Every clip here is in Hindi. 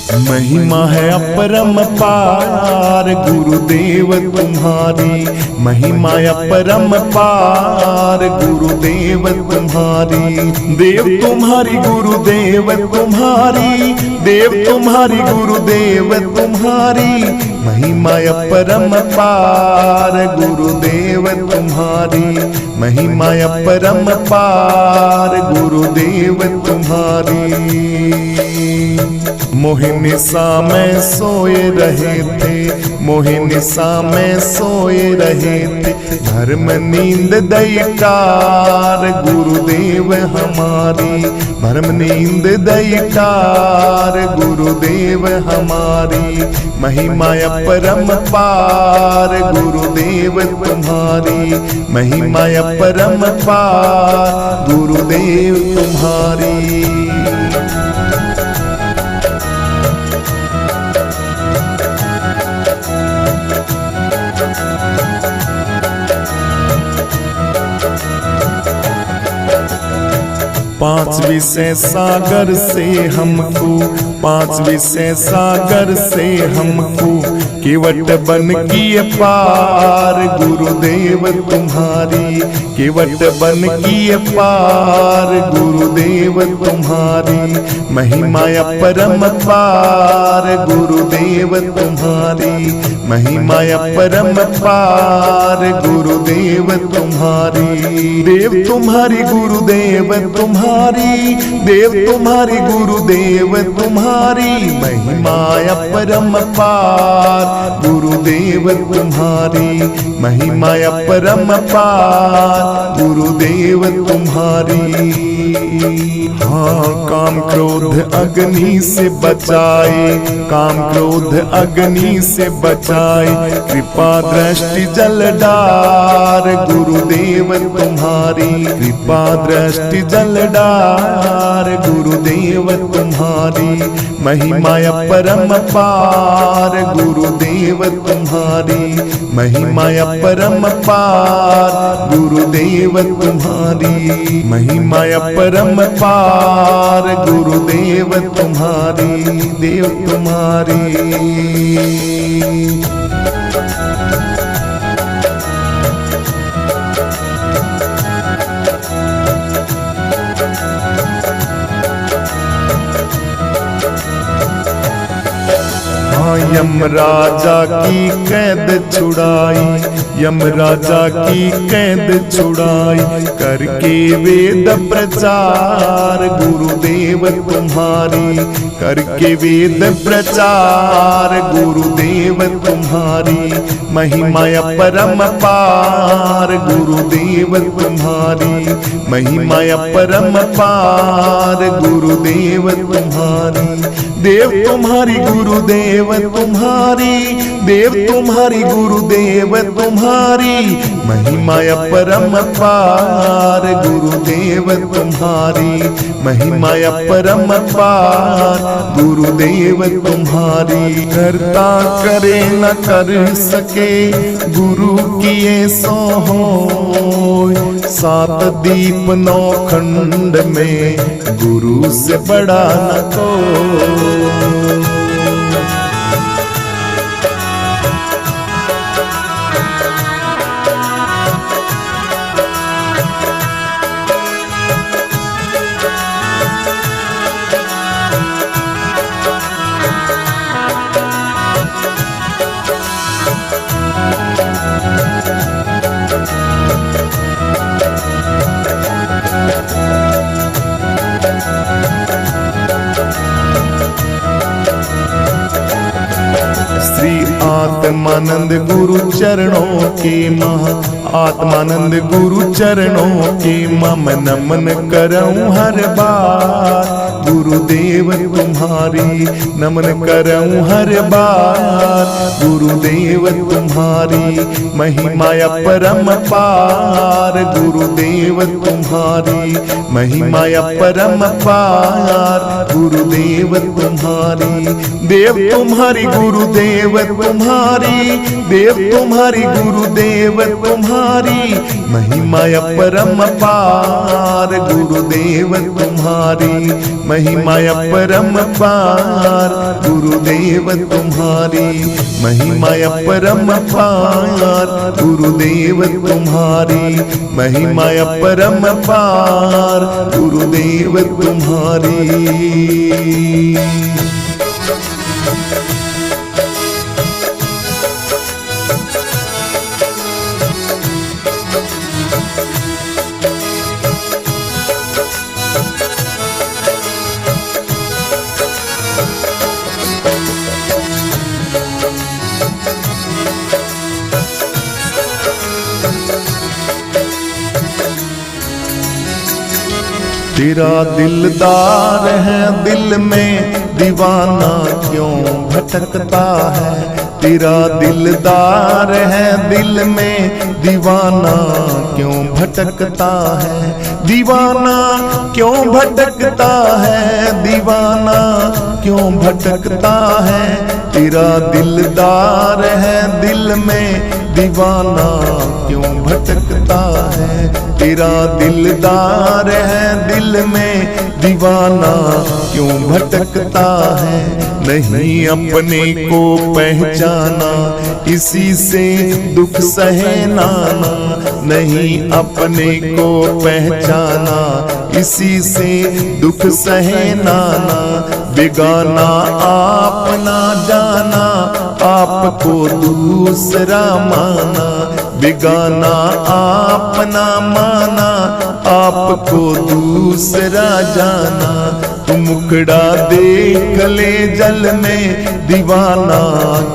महिमा है अपरंपार गुरुदेव तुम्हारी, महिमा अपरंपार गुरुदेव तुम्हारी। देव तुम्हारी गुरुदेव तुम्हारी, देव तुम्हारी गुरुदेव तुम्हारी, महिमा अपरंपार गुरुदेव तुम्हारी, महिमा अपरंपार गुरुदेव तुम्हारी। मोहिनी सा में सोए रहे थे, मोहिनी सा में सोए रहे थे, धर्म नींद दैकार गुरुदेव हमारी, धर्म नींद दैकार गुरुदेव हमारी, महिमा अपरंपार गुरुदेव तुम्हारी, महिमा अपरंपार गुरुदेव तुम्हारी। पांच विषय सागर से हमको, पांच विषय सागर से हमको, केवट बन किए पार गुरुदेव तुम्हारी, केवट बन किए पार गुरुदेव तुम्हारी, महिमा अपरंपार गुरुदेव तुम्हारी, महिमा अपरंपार गुरुदेव तुम्हारी। देव तुम्हारी गुरुदेव तुम्हारी, देव तुम्हारी गुरुदेव तुम्हारी, महिमा अपरंपार गुरुदेव तुम्हारी, महिमा अपरंपार गुरुदेव तुम्हारी। हाँ, काम क्रोध अग्नि से बचाए, काम क्रोध अग्नि से बचाए, कृपा दृष्टि जलडार गुरुदेव तुम्हारी, कृपा दृष्टि जलडार गुरुदेव तुम्हारी, महिमा अपरंपार गुरुदेव तुम्हारी, महिमा अपरंपार गुरुदेव तुम्हारी, महिमा अपरंपार गुरुदेव तुम्हारी, देव तुम्हारी। यम राजा की कैद छुड़ाई, यम राजा की कैद छुड़ाई, करके वेद प्रचार गुरुदेव तुम्हारी, करके वेद प्रचार गुरुदेव तुम्हारी, महिमा अपरंपार गुरुदेव तुम्हारी, महिमा अपरंपार गुरुदेव तुम्हारी। देव तुम्हारी गुरुदेव तुम्हारी, देव तुम्हारी गुरुदेव तुम्हारी, महिमा अपरंपार गुरुदेव तुम्हारी, महिमा अपरंपार गुरुदेव तुम्हारी। करता करे न कर सके गुरु किए सो होय, सात दीप नौ खंड में गुरु से बड़ा न कोई। आत्मानंद गुरु चरणों के महा, आत्मानंद गुरु चरणों के मम नमन करऊं हर बार गुरुदेव तुम्हारी, नमन करऊं हर बार गुरुदेव तुम्हारी, महिमा अपरंपार गुरुदेव तुम्हारी, महिमा अपरंपार गुरुदेव तुम्हारी। देव तुम्हारी गुरुदेव तुम्हारी, देव तुम्हारी गुरुदेव तुम्हारी, तुम्हारी महिमा परम पार, गुरुदेव तुम्हारी महिमा परम पार, गुरुदेव तुम्हारी महिमा परम पार, गुरुदेव तुम्हारी महिमा परम पार, गुरुदेव तुम्हारी। तेरा दिलदार है दिल में दीवाना क्यों भटकता है, तेरा दिलदार है दिल में दीवाना क्यों भटकता है, दीवाना क्यों भटकता है, दीवाना क्यों भटकता है, तेरा दिलदार है दिल में दीवाना क्यों भटकता है, तेरा दिलदार है दिल में दीवाना क्यों भटकता है। नहीं अपने को पहचाना इसी से दुख सहना, नहीं अपने को पहचाना इसी से दुख सहना, बेगाना आप ना जाना आपको दूसरा माना, बेगाना आप ना माना आपको दूसरा जाना, तुम मुखड़ा देख ले जल में दीवाना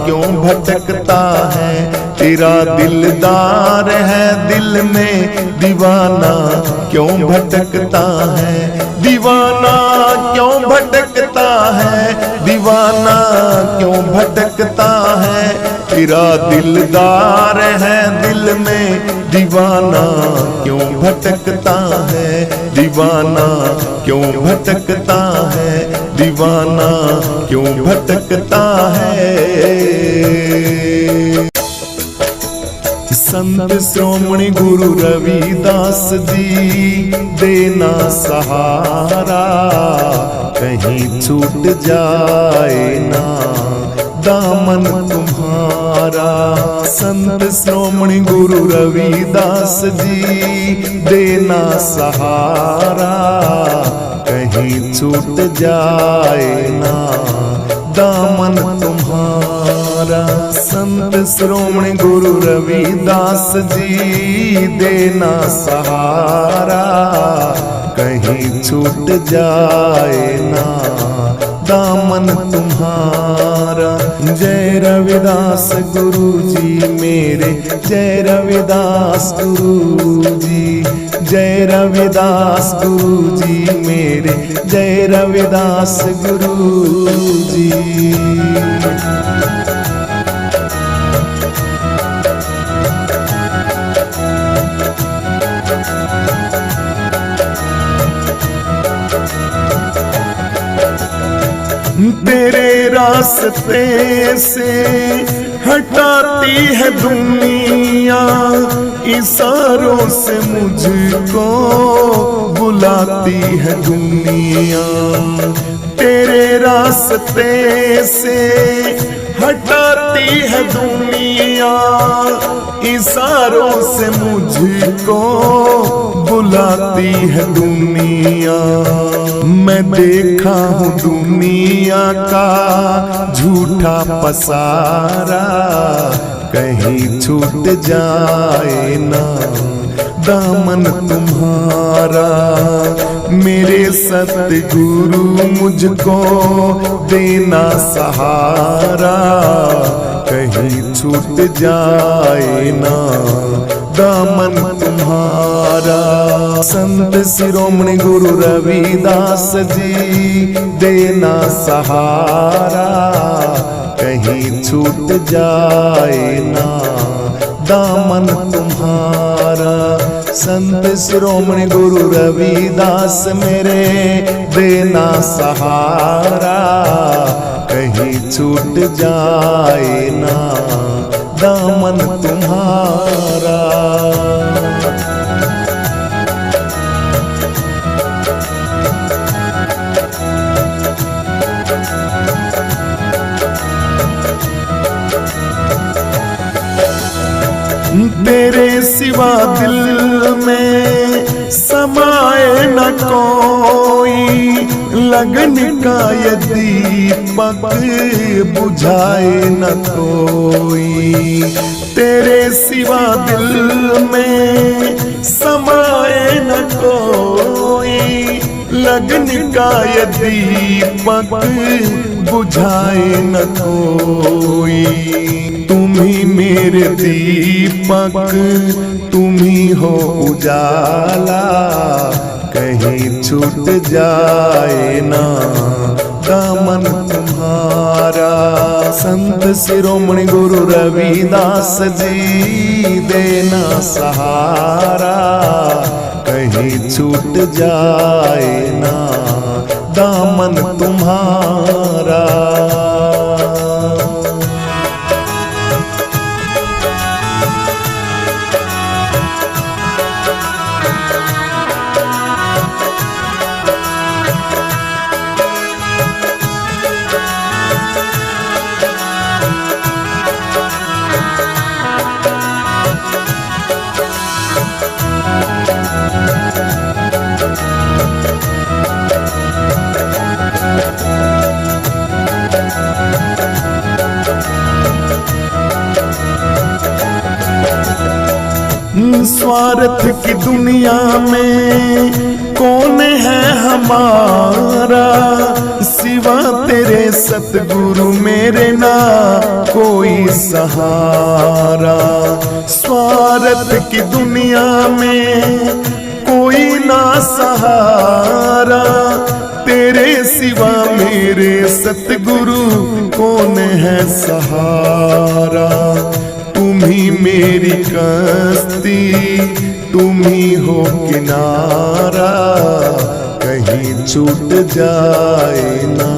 क्यों भटकता है, तेरा दिलदार है दिल में दीवाना क्यों भटकता है, दीवाना क्यों भटकता है, दीवाना क्यों भटकता है, तेरा दिलदार है दिल में दीवाना क्यों भटकता है, दीवाना क्यों भटकता है, दीवाना क्यों भटकता है। संत श्रोमणी गुरु रविदास जी देना सहारा, कहीं छूट जाए ना दामन तुम्हारा, संत श्रोमणी गुरु रविदास जी देना सहारा, कहीं छूट जाए ना दामन तुम्हारा, संत श्रोमणी गुरु रविदास जी देना सहारा, कहीं छूट जाए ना दामन तुम्हारा। जय रविदास गुरु जी मेरे, जय रविदास गुरु जी, जय रविदास गुरु जी मेरे, जय रविदास गुरु जी। तेरे रास्ते से हटाती है दुनिया, इशारों से मुझको बुलाती है दुनिया, तेरे रास्ते से हटाती है दुनिया, इशारों से मुझको बुलाती है दुनिया, मैं देखा हूँ दुनिया का झूठा पसारा, कहीं छूट जाए ना दामन तुम्हारा, मेरे सतगुरु मुझको देना सहारा, कहीं छूट जाए ना दामन तुम्हारा। संत शिरोमणि गुरु रविदास जी देना सहारा, कहीं छूट जाए ना दामन तुम्हारा। संत शिरोमणि गुरु रविदास मेरे देना सहारा, कहीं छूट जाए ना दामन तुम्हारा। तेरे सिवा दिल में समाए न कोई, लगन का ये दीपक बुझाए न कोई। तेरे सिवा दिल में समाए न कोई, लगन का ये दीपक बुझाए न कोई। तुम ही मेरे दीपक, तुम ही हो उजाला, कहीं छूट जाए ना दामन तुम्हारा। संत शिरोमणि गुरु रविदास जी देना सहारा, कहीं छूट जाए ना दामन तुम्हारा। स्वार्थ की दुनिया में कौन है हमारा, सिवा तेरे सतगुरु मेरे ना कोई सहारा। स्वार्थ की दुनिया में कोई ना सहारा, तेरे सिवा मेरे सतगुरु कौन है सहारा। तुम ही मेरी कश्ती, तुम ही हो किनारा, कहीं छूट जाए ना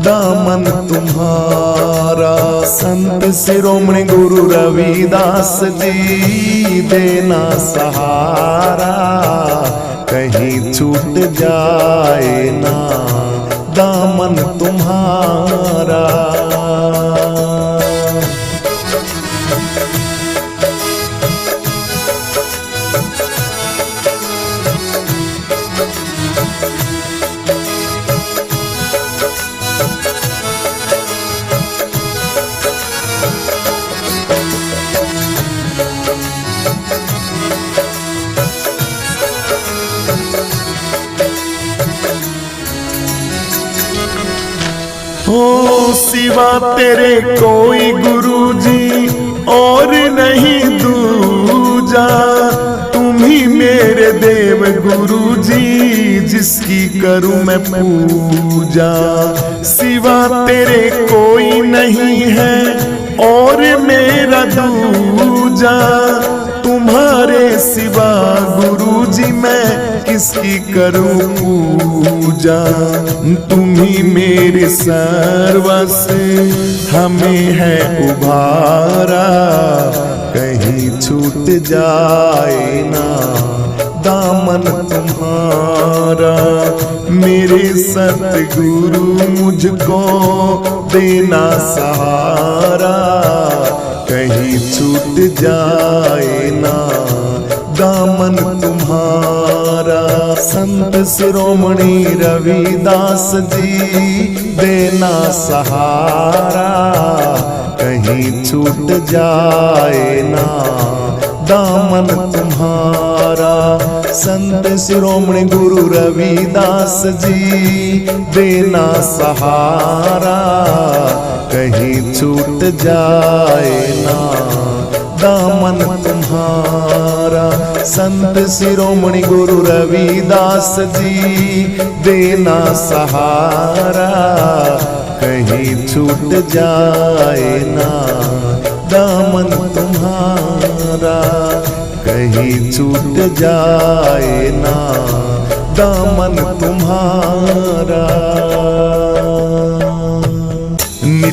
दामन तुम्हारा। संत शिरोमणि गुरु रविदास जी देना सहारा, कहीं छूट जाए ना दामन तुम्हारा। हो सिवा तेरे कोई गुरुजी और नहीं दूजा, तुम ही मेरे देव गुरुजी जिसकी करूं मैं पूजा। सिवा तेरे कोई नहीं है और मेरा दूजा, तुम्हारे सिवा गुरुजी मैं किसकी करूं पूजा। तुम ही मेरे सर्वस्व हमें है उभारा, कहीं छूट जाए ना दामन तुम्हारा। मेरे सतगुरु मुझको देना सहारा, कहीं छूट जाए ना दामन तुम्हारा। संत शिरोमणि रविदास जी देना सहारा, कहीं छूट जाए ना दामन तुम्हारा। संत शिरोमणि गुरु रविदास जी देना सहारा, कहीं छूट जाए ना दामन तुम्हारा। संत शिरोमणि गुरु रविदास जी देना सहारा, कहीं छूट जाए ना दामन तुम्हारा, कहीं छूट जाए ना दामन तुम्हारा।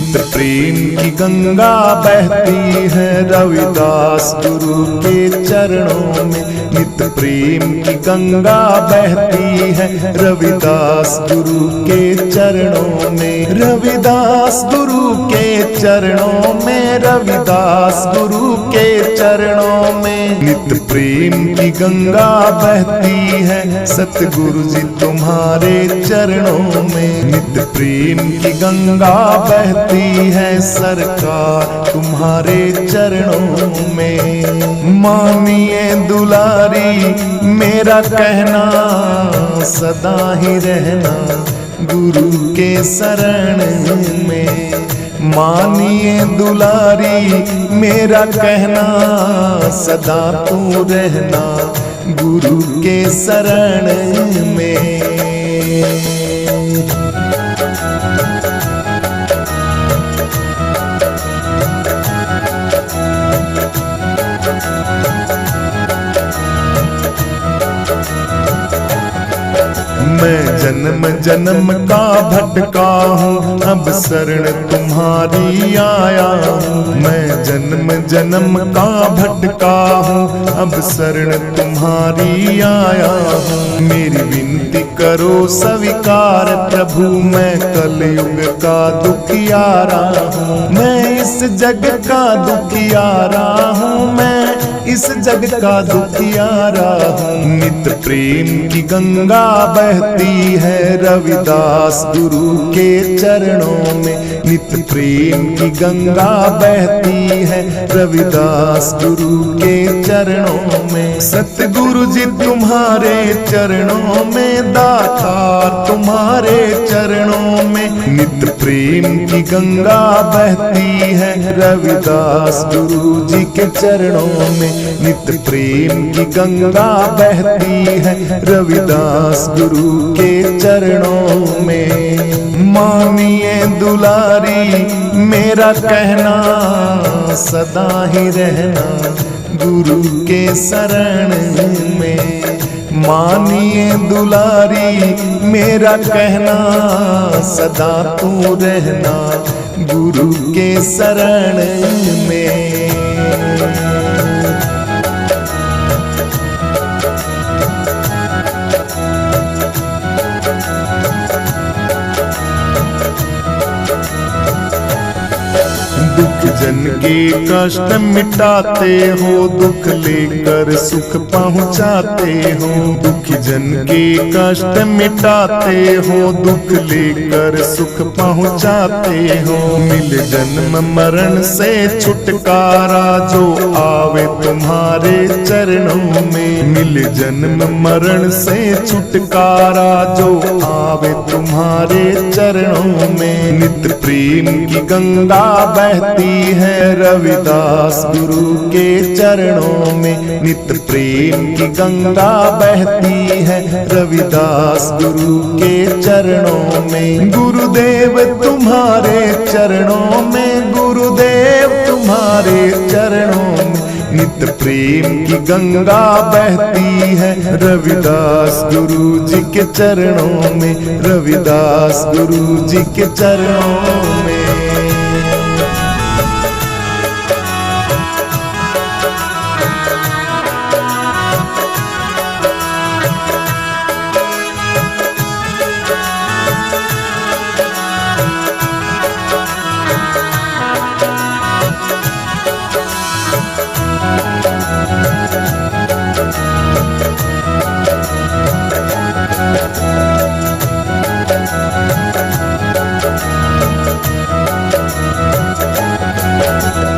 नित्य प्रेम की गंगा बहती है रविदास गुरु के चरणों में। नित्य प्रेम की गंगा बहती है रविदास गुरु के चरणों में। रविदास गुरु के चरणों में, रविदास गुरु के चरणों में। नित्य प्रेम की गंगा बहती है सतगुरु जी तुम्हारे चरणों में। नित्य प्रेम की गंगा बहती है सरकार तुम्हारे चरणों में। मानिए दुलारी मेरा कहना, सदा ही रहना गुरु के शरण में। मानिए दुलारी मेरा कहना, सदा तू रहना गुरु के शरण में। मैं जन्म जन्म का भटका हूँ, अब शरण तुम्हारी आया हूँ। मैं जन्म जन्म का भटका हूँ, अब शरण तुम्हारी आया हूँ। मेरी विनती करो स्वीकार प्रभु, मैं कलयुग का दुखियारा हूँ। मैं इस जग का दुखियारा हूँ, मैं इस जग का दुखियारा हूँ। नित्य प्रेम की गंगा बहती है रविदास गुरु के चरणों में। नित्य प्रेम की गंगा बहती है रविदास गुरु के चरणों में। सतगुरु जी तुम्हारे चरणों में, दातार तुम्हारे चरणों में। नित्य प्रेम की गंगा बहती है रविदास गुरु जी के चरणों में। नित्य प्रेम की गंगा बहती है रविदास गुरु के चरणों में। मानिए दुलारी मेरा कहना, सदा ही रहना गुरु के शरण में। मानिए दुलारी मेरा कहना, सदा तू रहना गुरु के शरण में। दुख जन के कष्ट मिटाते हो, दुख लेकर सुख पहुँचाते हो। दुख जन के कष्ट मिटाते हो, दुख लेकर सुख पहुँचाते हो। मिल जन्म मरण से छुटकारा जो आवे तुम्हारे चरणों में। मिल जन्म मरण से छुटकारा जो आवे तुम्हारे चरणों में। नित्य प्रेम की गंगा बहती है रविदास गुरु के चरणों में। नित्य प्रेम की गंगा बहती है रविदास गुरु के चरणों में। गुरुदेव तुम्हारे चरणों में, गुरुदेव तुम्हारे चरणों में। नित्य प्रेम की गंगा बहती है रविदास गुरु जी के चरणों में। रविदास गुरु जी के चरणों में।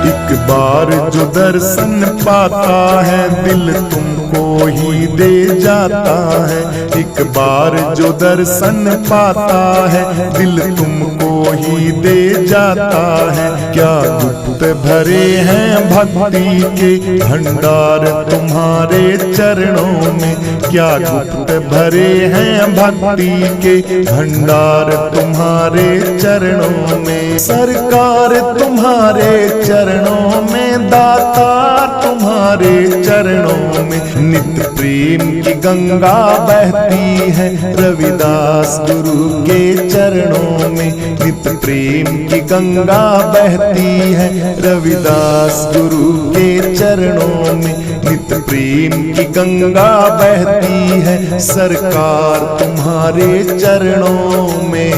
एक बार जो दर्शन पाता है दिल तुमको ही दे जाता है। एक बार जो दर्शन पाता है दिल तुमको ही दे जाता है। क्या गुप्त भरे हैं भक्ति के भंडार तुम्हारे चरणों में। क्या गुप्त भरे हैं भक्ति के भंडार तुम्हारे चरणों में। सरकार तुम्हारे चरणों में, दातार तुम्हारे चरणों में। नित्य प्रेम की गंगा बहती है रविदास गुरु के चरणों में। नित प्रेम की गंगा बहती है रविदास गुरु के चरणों में। नित प्रेम की गंगा बहती है सरकार तुम्हारे चरणों में।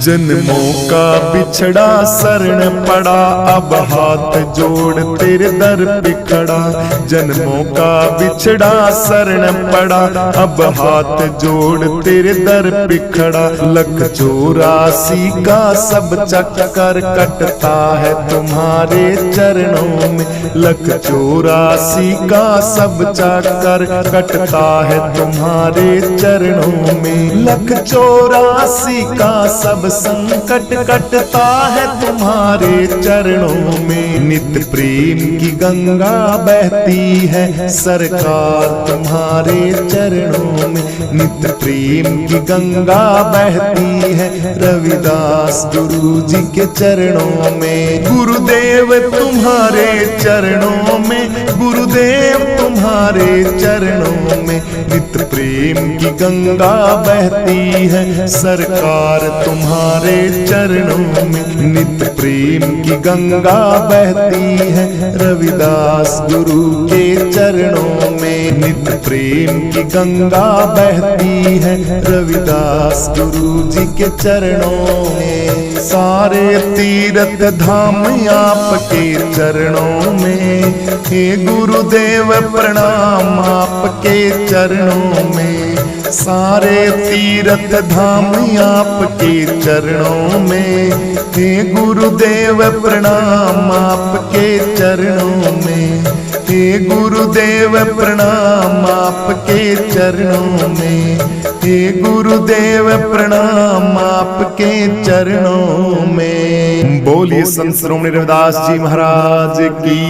जन्मों का बिछड़ा शरण पड़ा अब हाथ जोड़ तेरे दर पे खड़ा। जन्मों का बिछड़ा शरण पड़ा अब हाथ जोड़ तेरे दर पे खड़ा। लख 84 का सब चक्कर कटता है तुम्हारे चरणों में। लख 84 का सब चक्कर कटता है तुम्हारे चरणों में। लख 84 का सब संकट कटता है तुम्हारे चरणों में। नित प्रेम की गंगा बहती है सरकार तुम्हारे चरणों में। नित प्रेम की गंगा बहती है रविदास गुरु जी के चरणों में। गुरुदेव तुम्हारे चरणों में, गुरुदेव तुम्हारे चरणों में। नित प्रेम की गंगा बहती है सरकार तुम्हारे चरणों में। नित प्रेम की गंगा बहती है रविदास गुरु के चरणों में। नित प्रेम की गंगा बहती है रविदास गुरु जी के चरणों में। सारे तीर्थ धाम आपके चरणों में। हे गुरुदेव प्रणाम आपके चरणों में। सारे तीर्थ धाम आपके चरणों में। हे गुरुदेव प्रणाम आपके चरणों में। हे गुरुदेव प्रणाम आपके चरणों में। हे गुरुदेव प्रणाम आपके चरणों में। बोलिए संत श्रोमणी रविदास जी महाराज की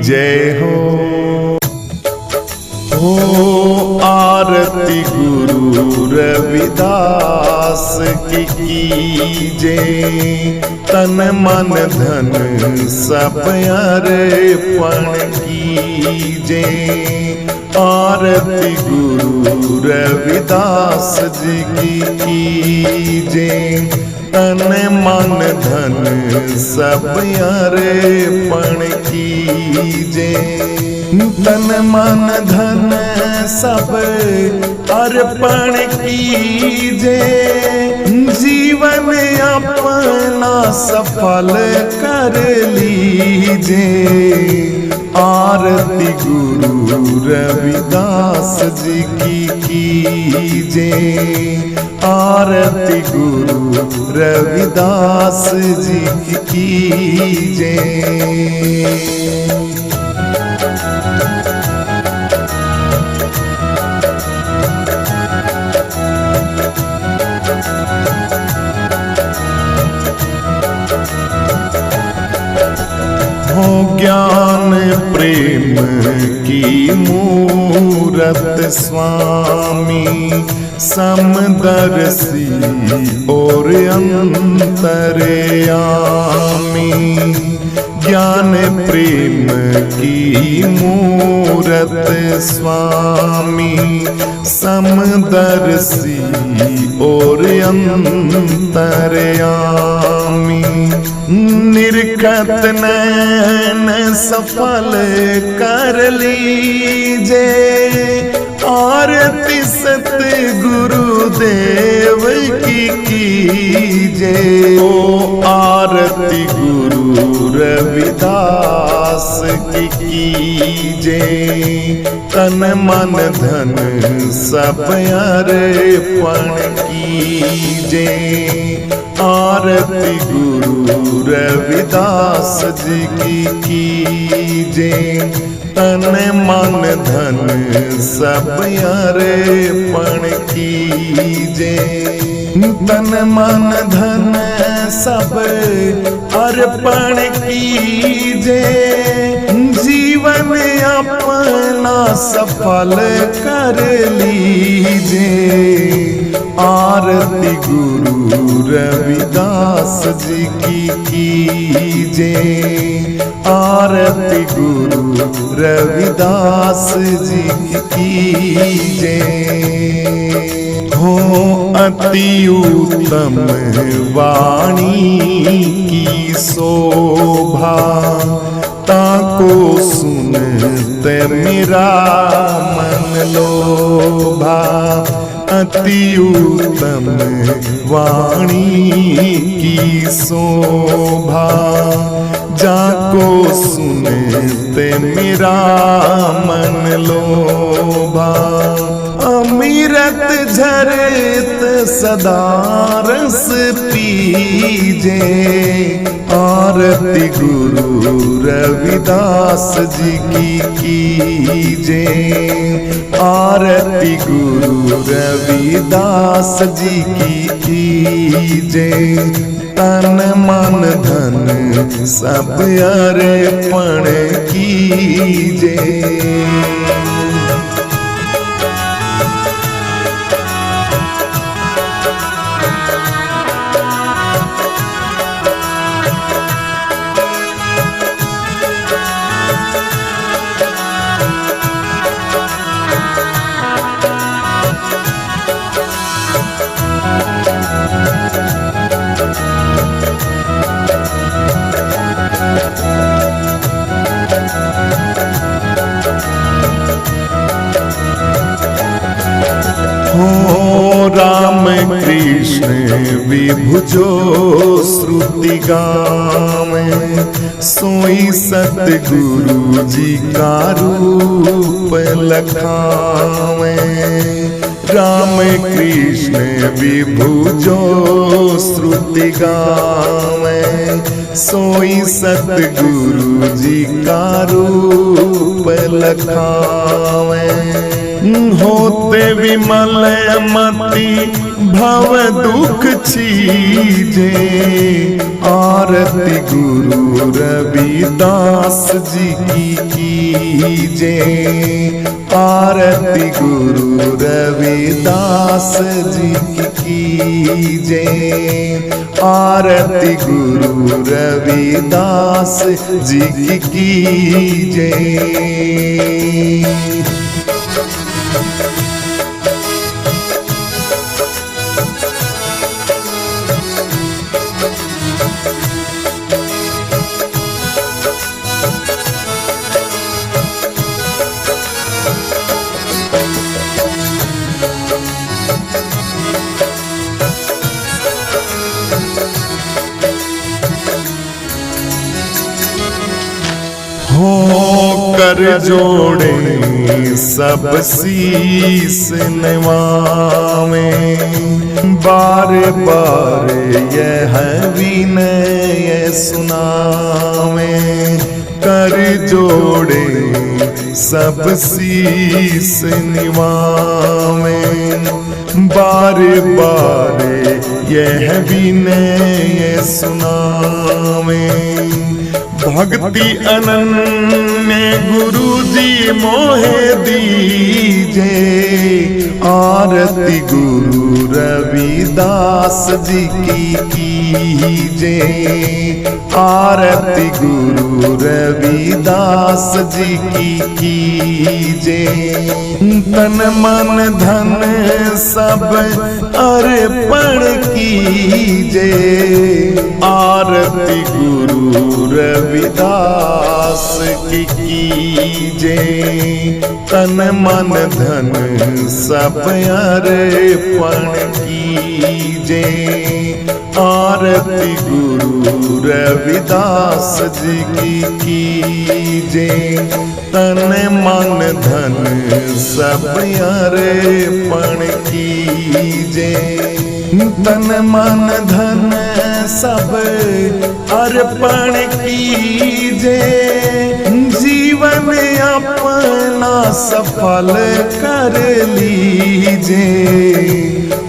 जय हो। आरती गुरु रविदास की कीजे। तन मन धन सब अर्पण कीजे। आरती गुरु रविदास जी की कीजे। तन मन धन सब अर्पण कीजे। तन मन धन सब अर्पण कीजे। जीवन अपना सफल कर लीजे। आरती गुरु रविदास जी की कीजे। आरती गुरु रविदास जी की कीजे। हो ज्ञान प्रेम की मूरत स्वामी। समदर्शी और अंतर्यामी। ज्ञान प्रेम की मूरत स्वामी। समदर्शी और अंतर्यामी। निरखत नैन सफल कर लीजे। आरती सतगुरुदेव की कीजे। ओ आरती गुरु रविदास की कीजे। तन मन धन सब अर्पण कीजे। आरती गुरु रविदास जी की कीजे। तन मन धन सब अर्पण कीजे। तन मन धन सब अर्पण कीजे, जीवन अपना सफल कर लीजे। आरती गुरु रविदास जी की कीजे, आरती गुरु रविदास जी की कीजे। हो अति उत्तम वाणी की शोभा, ताको सुनते मेरा मन लोभा। अति उत्तम वाणी की शोभा, जाको सुनते मेरा मन लोभा। अमृत झरत सदा रस पीजे, आरती गुरु रविदास जी की कीजे। आरती गुरु रविदास जी की कीजे। तन मन धन सब अर्पण कीजे। हो राम कृष्ण विभुजो श्रुति गावे, सोई सतगुरु जी का रूप लखावे। राम कृष्ण विभुजो श्रुति गावे, सोई सतगुरु जी का रूप लखावे। होते विमल मति भव दुख छीजे, आरती गुरु रविदास जी की कीजे। आरती गुरु रविदास जी की कीजे। आरती गुरु रविदास जी की कीजे। हो कर जोड़े सब शीस नवावे, बार बार यह विनय सुनावे। कर जोड़े सब शीस निवावे, बार बार यह विनय सुनावे। भक्ति अनन्य गुरु जी मोहे दीजे, आरती गुरु रविदास जी की कीजे। आरती गुरु रविदास जी की कीजे। तन मन धन सब अर्पण कीजे, आरती गुरु रविदास की कीजे। तन मन धन सब अर्पण कीजे, आरती गुरु रविदास जी की कीजे। तन मन धन सब अर्पण कीजे। तन मन धन सब अर्पण कीजे। जीवन जीवन अपना सफल कर लीजे।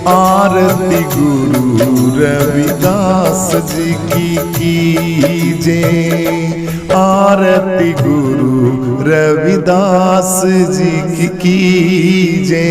आरती गुरु रविदास जी की कीजे। आरती गुरु रविदास जी की कीजे।